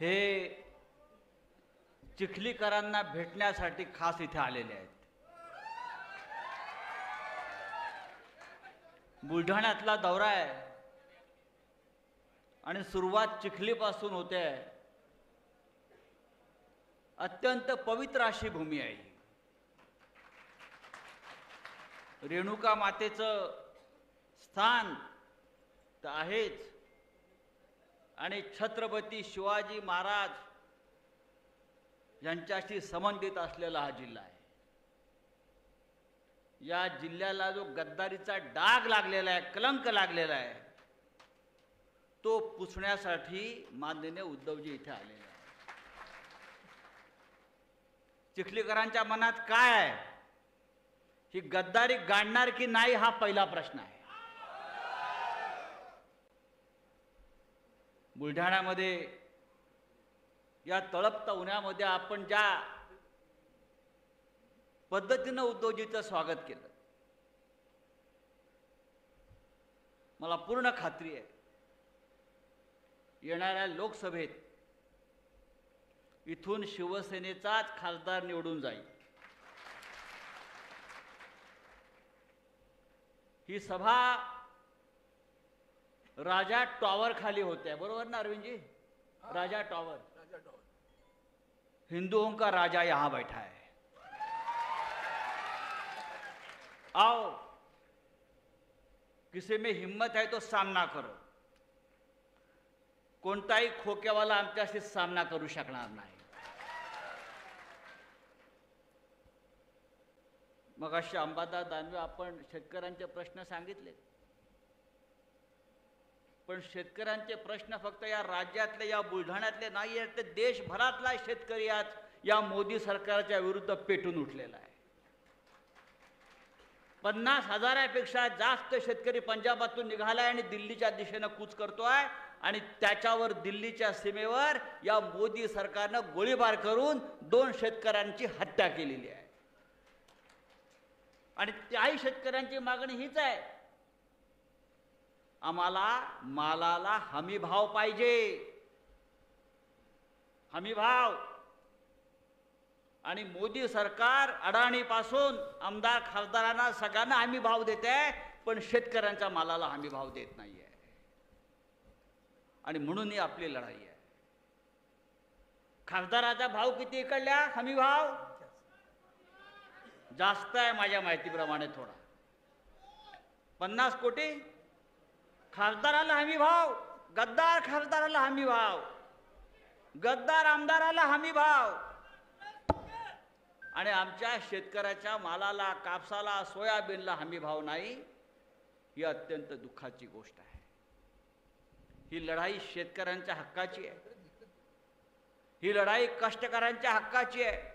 हे चिखलीकरांना भेटण्यासाठी खास इथे आलेले आहेत। बुलढाण्यातला दौरा आहे आणि सुरुवात चिखलीपासून होते। अत्यंत पवित्र अशी भूमी आहे। रेणुका मातेचं स्थान तर आहेच आणि छत्रपती शिवाजी महाराज यांच्याशी संबंधित असलेला हा जिल्हा आहे। या जिल्ह्याला जो गद्दारीचा डाग लागलेला आहे, कलंक लागलेला आहे, तो पुसण्यासाठी माननीय उद्धवजी इथे आलेले आहेत। चिखलीकरांच्या मनात काय आहे? ही गद्दारी गाडणार की नाही हा पहिला प्रश्न आहे। बुलढाण्यामध्ये या तळपत्या उन्हामध्ये आपण ज्या पद्धतीनं उद्धवजीचं स्वागत केलं, मला पूर्ण खात्री आहे येणाऱ्या लोकसभेत इथून शिवसेनेचाच खासदार निवडून जाईल। ही सभा राजा टॉवर खाली होते, बरोबर ना अरविंदजी? राजा टॉवर, हिंदुओं का राजा यहां बैठा है। आओ, किसी में हिम्मत है तो सामना करो। कोणताही खोक्यावाला आमच्याशी सामना करू शकणार नाही। मग अशी अंबादास दानवे आपण शेतकऱ्यांचे प्रश्न सांगितले, पण शेतकऱ्यांचे प्रश्न फक्त या राज्यातले, या बुलढाण्यातले नाही आहेत, तर देशभरातला शेतकरी आज या मोदी सरकारच्या विरुद्ध पेटून उठलेला आहे। 50,000पेक्षा जास्त शेतकरी पंजाबातून निघालाय आणि दिल्लीच्या दिशेने कूच करतोय आणि त्याच्यावर दिल्लीच्या सीमेवर या मोदी सरकारनं गोळीबार करून 2 शेतकऱ्यांची हत्या केलेली आहे। आणि त्याही शेतकऱ्यांची मागणी हीच आहे, आम्हाला मालाला हमी भाव पाहिजे, हमी भाव। आणि मोदी सरकार अडाणीपासून आमदार खासदारांना सगळ्यांना हमी भाव देते, पण शेतकऱ्यांच्या मालाला हमी भाव देत नाहीये। आणि म्हणून ही आपली लढाई आहे। खासदाराचा भाव किती इकडल्या? हमी भाव जास्त आहे माझ्या माहितीप्रमाणे, थोडा 50 कोटी। खासदाराला हमी भाव, गद्दार खासदाराला हमी भाव, गद्दार आमदाराला हमी भाव, आणि आमच्या शेतकऱ्याच्या मालाला, कापसाला, सोयाबीनला हमी भाव नाही। ही अत्यंत दुःखाची गोष्ट आहे। ही लढाई शेतकऱ्यांच्या हक्काची आहे, ही लढाई कष्टकऱ्यांच्या हक्काची आहे,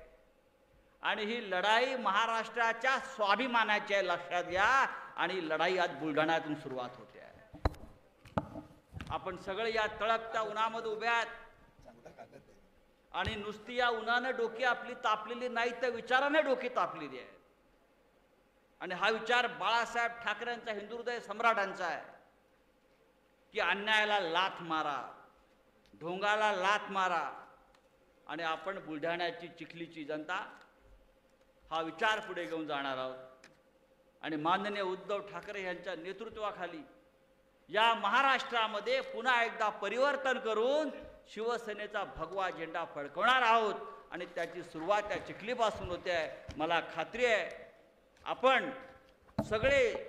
आणि ही लढाई महाराष्ट्राच्या स्वाभिमानाची आहे, लक्षात घ्या। आणि लढाई आज बुलढाण्यातून सुरुवात होते आहे। आपण सगळे या तळपत्या उन्हामध्ये उभे आहात आणि नुसती या उन्हाने डोकी आपली तापलेली नाही, तर विचाराने डोकी तापलेली आहे। आणि हा विचार बाळासाहेब ठाकरेंचा, हिंदुहृदय सम्राटांचा आहे की अन्यायाला लाथ मारा, ढोंगाला लाथ मारा। आणि आपण बुलढाण्याची, चिखलीची जनता हा विचार पुढे घेऊन जाणार आहोत। आणि माननीय उद्धव ठाकरे यांच्या नेतृत्वाखाली या महाराष्ट्रामध्ये पुन्हा एकदा परिवर्तन करून शिवसेनेचा भगवा झेंडा फडकवणार आहोत। आणि त्याची सुरुवात त्या चिखलीपासून होते आहे। मला खात्री आहे आपण सगळे